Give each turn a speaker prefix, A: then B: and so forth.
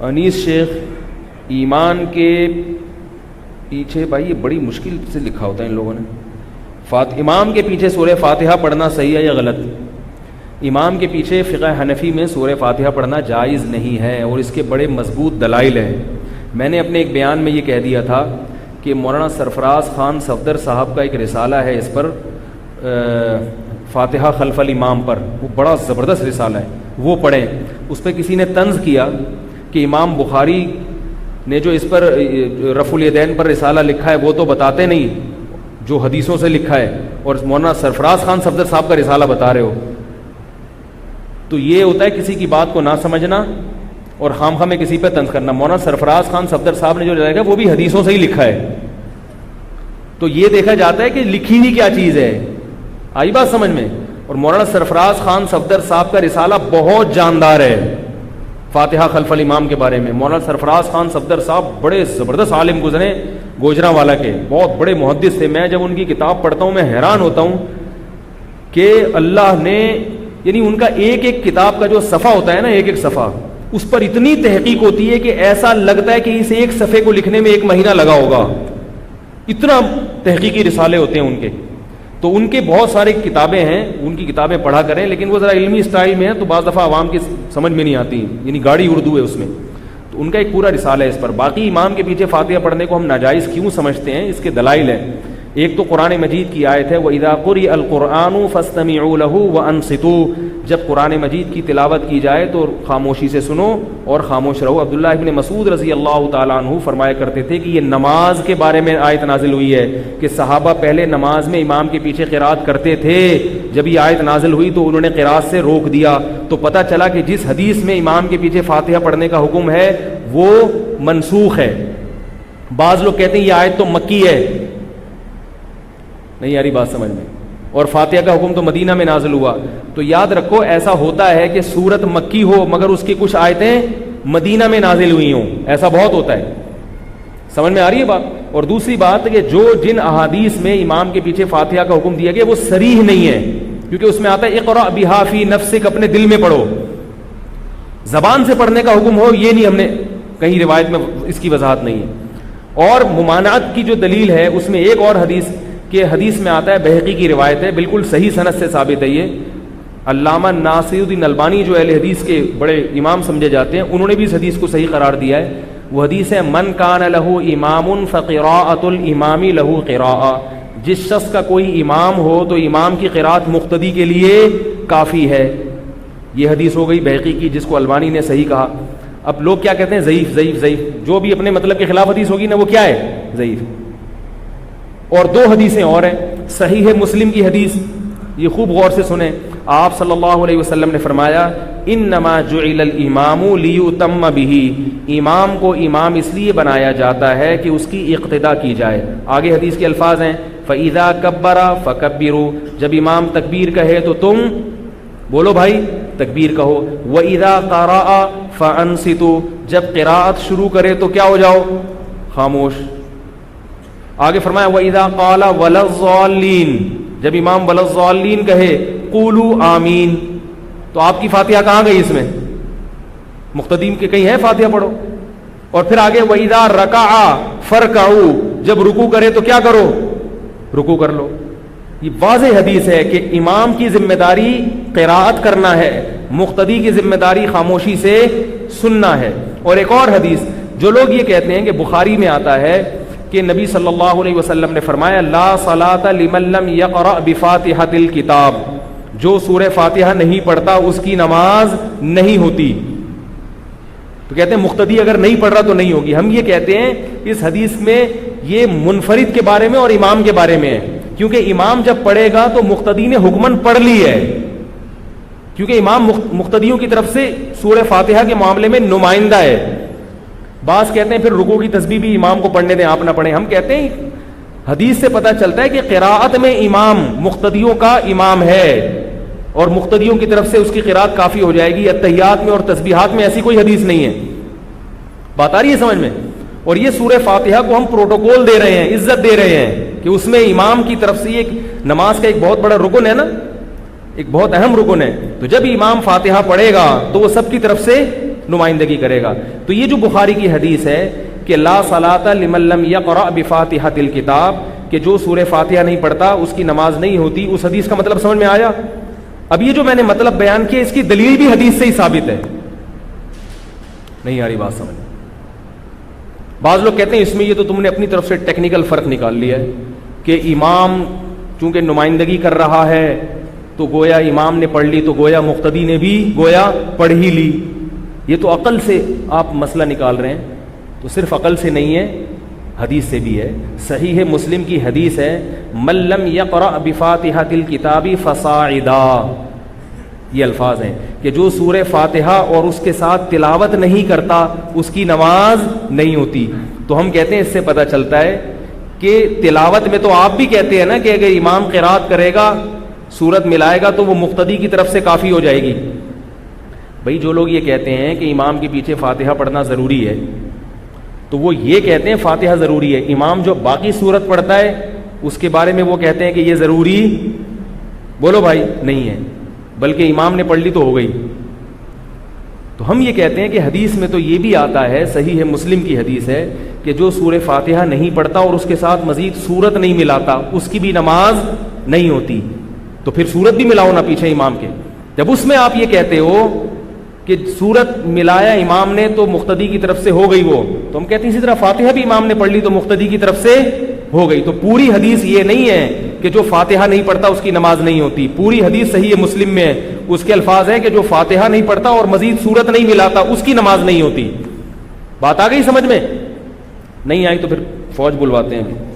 A: انیس شیخ، ایمان کے پیچھے، بھائی یہ بڑی مشکل سے لکھا ہوتا ہے ان لوگوں نے، امام کے پیچھے سورہ فاتحہ پڑھنا صحیح ہے یا غلط؟ امام کے پیچھے فقہ حنفی میں سورہ فاتحہ پڑھنا جائز نہیں ہے، اور اس کے بڑے مضبوط دلائل ہیں۔ میں نے اپنے ایک بیان میں یہ کہہ دیا تھا کہ مولانا سرفراز خان صفدر صاحب کا ایک رسالہ ہے اس پر، فاتحہ خلف الامام پر، وہ بڑا زبردست رسالہ ہے، وہ پڑھیں۔ اس پہ کسی نے طنز کیا کہ امام بخاری نے جو اس پر رفع الیدین پر رسالہ لکھا ہے وہ تو بتاتے نہیں جو حدیثوں سے لکھا ہے، اور مولانا سرفراز خان صفدر صاحب کا رسالہ بتا رہے ہو۔ تو یہ ہوتا ہے کسی کی بات کو نہ سمجھنا اور خام خواہ میں کسی پہ طنز کرنا۔ مولانا سرفراز خان صفدر صاحب نے جو لکھا ہے وہ بھی حدیثوں سے ہی لکھا ہے، تو یہ دیکھا جاتا ہے کہ لکھی ہوئی کیا چیز ہے، آئی بات سمجھ میں۔ اور مولانا سرفراز خان صفدر صاحب کا رسالہ بہت جاندار ہے فاتحہ خلف الامام کے بارے میں۔ مولانا سرفراز خان صفدر صاحب بڑے زبردست عالم گزرے گوجرانوالا کے، بہت بڑے محدث تھے۔ میں جب ان کی کتاب پڑھتا ہوں میں حیران ہوتا ہوں کہ اللہ نے، یعنی ان کا ایک ایک کتاب کا جو صفحہ ہوتا ہے نا، ایک ایک صفحہ، اس پر اتنی تحقیق ہوتی ہے کہ ایسا لگتا ہے کہ اس ایک صفحے کو لکھنے میں 1 مہینہ لگا ہوگا، اتنا تحقیقی رسالے ہوتے ہیں ان کے۔ تو ان کے بہت ساری کتابیں ہیں، ان کی کتابیں پڑھا کریں، لیکن وہ ذرا علمی اسٹائل میں ہیں تو بعض دفعہ عوام کی سمجھ میں نہیں آتی، یعنی گاڑی اردو ہے اس میں۔ تو ان کا ایک پورا رسالہ ہے اس پر۔ باقی امام کے پیچھے فاتحہ پڑھنے کو ہم ناجائز کیوں سمجھتے ہیں، اس کے دلائل ہیں۔ ایک تو قرآن مجید کی آیت ہے وَإِذَا قُرِئَ الْقُرْآنُ فَاسْتَمِعُوا لَهُ وَأَنصِتُوا، جب قرآن مجید کی تلاوت کی جائے تو خاموشی سے سنو اور خاموش رہو۔ عبداللہ ابن مسعود رضی اللہ تعالیٰ عنہ فرمایا کرتے تھے کہ یہ نماز کے بارے میں آیت نازل ہوئی ہے کہ صحابہ پہلے نماز میں امام کے پیچھے قرات کرتے تھے، جب یہ آیت نازل ہوئی تو انہوں نے قرات سے روک دیا۔ تو پتہ چلا کہ جس حدیث میں امام کے پیچھے فاتحہ پڑھنے کا حکم ہے وہ منسوخ ہے۔ بعض لوگ کہتے ہیں یہ آیت تو مکی ہے، نہیں یاری بات سمجھ میں، اور فاتحہ کا حکم تو مدینہ میں نازل ہوا۔ تو یاد رکھو ایسا ہوتا ہے کہ سورت مکی ہو مگر اس کی کچھ آیتیں مدینہ میں نازل ہوئی ہوں، ایسا بہت ہوتا ہے۔ سمجھ میں آ رہی ہے بات؟ اور دوسری بات کہ جو جن احادیث میں امام کے پیچھے فاتحہ کا حکم دیا گیا وہ صریح نہیں ہے، کیونکہ اس میں آتا ہے اقرأ بہا فی نفسک، اپنے دل میں پڑھو، زبان سے پڑھنے کا حکم ہو یہ نہیں، ہم نے کہیں روایت میں اس کی وضاحت نہیں ہے۔ اور ممانعت کی جو دلیل ہے اس میں ایک اور حدیث میں آتا ہے، بہقی کی روایت ہے، بالکل صحیح سند سے ثابت ہے۔ یہ علامہ ناصر الدین البانی جو اہل حدیث کے بڑے امام سمجھے جاتے ہیں انہوں نے بھی اس حدیث کو صحیح قرار دیا ہے۔ وہ حدیث ہے من کان لہ امام فقراءۃ الامام لہ قراءۃ، جس شخص کا کوئی امام ہو تو امام کی قرات مقتدی کے لیے کافی ہے۔ یہ حدیث ہو گئی بہقی کی جس کو البانی نے صحیح کہا۔ اب لوگ کیا کہتے ہیں ضعیف ضعیف ضعیف، جو بھی اپنے مطلب کے خلاف حدیث ہوگی نا وہ کیا ہے، ضعیف۔ اور 2 حدیثیں اور ہیں، صحیح ہے مسلم کی حدیث، یہ خوب غور سے سنیں۔ آپ صلی اللہ علیہ وسلم نے فرمایا انما جعل الامام لیؤتم بہ، امام کو امام اس لیے بنایا جاتا ہے کہ اس کی اقتداء کی جائے۔ آگے حدیث کے الفاظ ہیں فاذا کبر فکبروا، جب امام تکبیر کہے تو تم بولو بھائی تکبیر کہو۔ واذا قرأ فانصتوا، جب قراءت شروع کرے تو کیا ہو جاؤ، خاموش۔ آگے فرمایا وَإِذَا قَالَ وَلَا الضَّالِّينَ، جب امام وَلَا الضَّالِّينَ کہے قُولُوا آمین، تو آپ کی فاتحہ کہاں گئی اس میں، مقتدیم کے کہیں ہے فاتحہ پڑھو۔ اور پھر آگے وَإِذَا رَكَعَ فَارْكَعُوا، جب رکوع کرے تو کیا کرو، رکوع کر لو۔ یہ واضح حدیث ہے کہ امام کی ذمہ داری قراءت کرنا ہے، مقتدی کی ذمہ داری خاموشی سے سننا ہے۔ اور ایک اور حدیث، جو لوگ یہ کہتے ہیں کہ بخاری میں آتا ہے کہ نبی صلی اللہ علیہ وسلم نے فرمایا لا صلاۃ لمن لم یقرأ بفاتحۃ الکتاب، جو سورہ فاتحہ نہیں پڑھتا اس کی نماز نہیں ہوتی۔ تو کہتے ہیں مقتدی اگر نہیں پڑھ رہا تو نہیں ہوگی۔ ہم یہ کہتے ہیں اس حدیث میں یہ منفرد کے بارے میں اور امام کے بارے میں ہے، کیونکہ امام جب پڑھے گا تو مقتدی نے حکمن پڑھ لی ہے، کیونکہ امام مقتدیوں کی طرف سے سورہ فاتحہ کے معاملے میں نمائندہ ہے۔ بعض کہتے ہیں پھر رکوع کی تسبیح بھی امام کو پڑھنے دیں، آپ نہ پڑھیں۔ ہم کہتے ہیں حدیث سے پتہ چلتا ہے کہ قراءت میں امام مقتدیوں کا امام ہے اور مقتدیوں کی طرف سے اس کی قراءت کافی ہو جائے گی۔ اتحیات میں اور تسبیحات میں ایسی کوئی حدیث نہیں ہے۔ بات آ رہی ہے سمجھ میں؟ اور یہ سورہ فاتحہ کو ہم پروٹوکول دے رہے ہیں، عزت دے رہے ہیں کہ اس میں امام کی طرف سے ایک نماز کا ایک بہت بڑا رکن ہے نا، ایک بہت اہم رکن ہے۔ تو جب امام فاتحہ پڑھے گا تو وہ سب کی طرف سے نمائندگی کرے گا. تو یہ جو بخاری کی حدیث ہے کہ لا صلاۃ لمن لم یقرأ بفاتحۃ الکتاب، کہ جو سورہ فاتحہ نہیں پڑھتا اس کی نماز نہیں ہوتی، اس حدیث کا مطلب سمجھ میں آیا؟ اب یہ جو میں نے مطلب بیان کیا اس کی دلیل بھی حدیث سے ہی ثابت ہے. نہیں آ رہی بات سمجھ؟ بعض لوگ کہتے ہیں اس میں یہ تو تم نے اپنی طرف سے ٹیکنیکل فرق نکال لیا ہے کہ امام چونکہ نمائندگی کر رہا ہے تو گویا امام نے پڑھ لی تو گویا مقتدی نے بھی گویا پڑھ ہی لی. یہ تو عقل سے آپ مسئلہ نکال رہے ہیں، تو صرف عقل سے نہیں ہے، حدیث سے بھی ہے. صحیح مسلم کی حدیث ہے من لم یقرأ بفاتحۃ الکتاب فصاعدا، یہ الفاظ ہیں کہ جو سورہ فاتحہ اور اس کے ساتھ تلاوت نہیں کرتا اس کی نماز نہیں ہوتی. تو ہم کہتے ہیں اس سے پتہ چلتا ہے کہ تلاوت میں تو آپ بھی کہتے ہیں نا کہ اگر امام قرات کرے گا سورت ملائے گا تو وہ مقتدی کی طرف سے کافی ہو جائے گی. بھائی جو لوگ یہ کہتے ہیں کہ امام کے پیچھے فاتحہ پڑھنا ضروری ہے تو وہ یہ کہتے ہیں فاتحہ ضروری ہے، امام جو باقی سورت پڑھتا ہے اس کے بارے میں وہ کہتے ہیں کہ یہ ضروری، بولو بھائی، نہیں ہے، بلکہ امام نے پڑھ لی تو ہو گئی. تو ہم یہ کہتے ہیں کہ حدیث میں تو یہ بھی آتا ہے، صحیح ہے مسلم کی حدیث ہے کہ جو سورہ فاتحہ نہیں پڑھتا اور اس کے ساتھ مزید سورت نہیں ملاتا اس کی بھی نماز نہیں ہوتی. تو پھر سورت بھی ملاؤ نا پیچھے امام کے. جب اس میں آپ یہ کہتے ہو کہ سورت ملایا امام نے تو مقتدی کی طرف سے ہو گئی وہ، تو ہم کہتے ہیں اسی طرح فاتحہ بھی امام نے پڑھ لی تو مقتدی کی طرف سے ہو گئی. تو پوری حدیث یہ نہیں ہے کہ جو فاتحہ نہیں پڑھتا اس کی نماز نہیں ہوتی. پوری حدیث صحیح ہے مسلم میں ہے، اس کے الفاظ ہیں کہ جو فاتحہ نہیں پڑھتا اور مزید سورت نہیں ملاتا اس کی نماز نہیں ہوتی. بات آ گئی سمجھ میں؟ نہیں آئی تو پھر فوج بلواتے ہیں.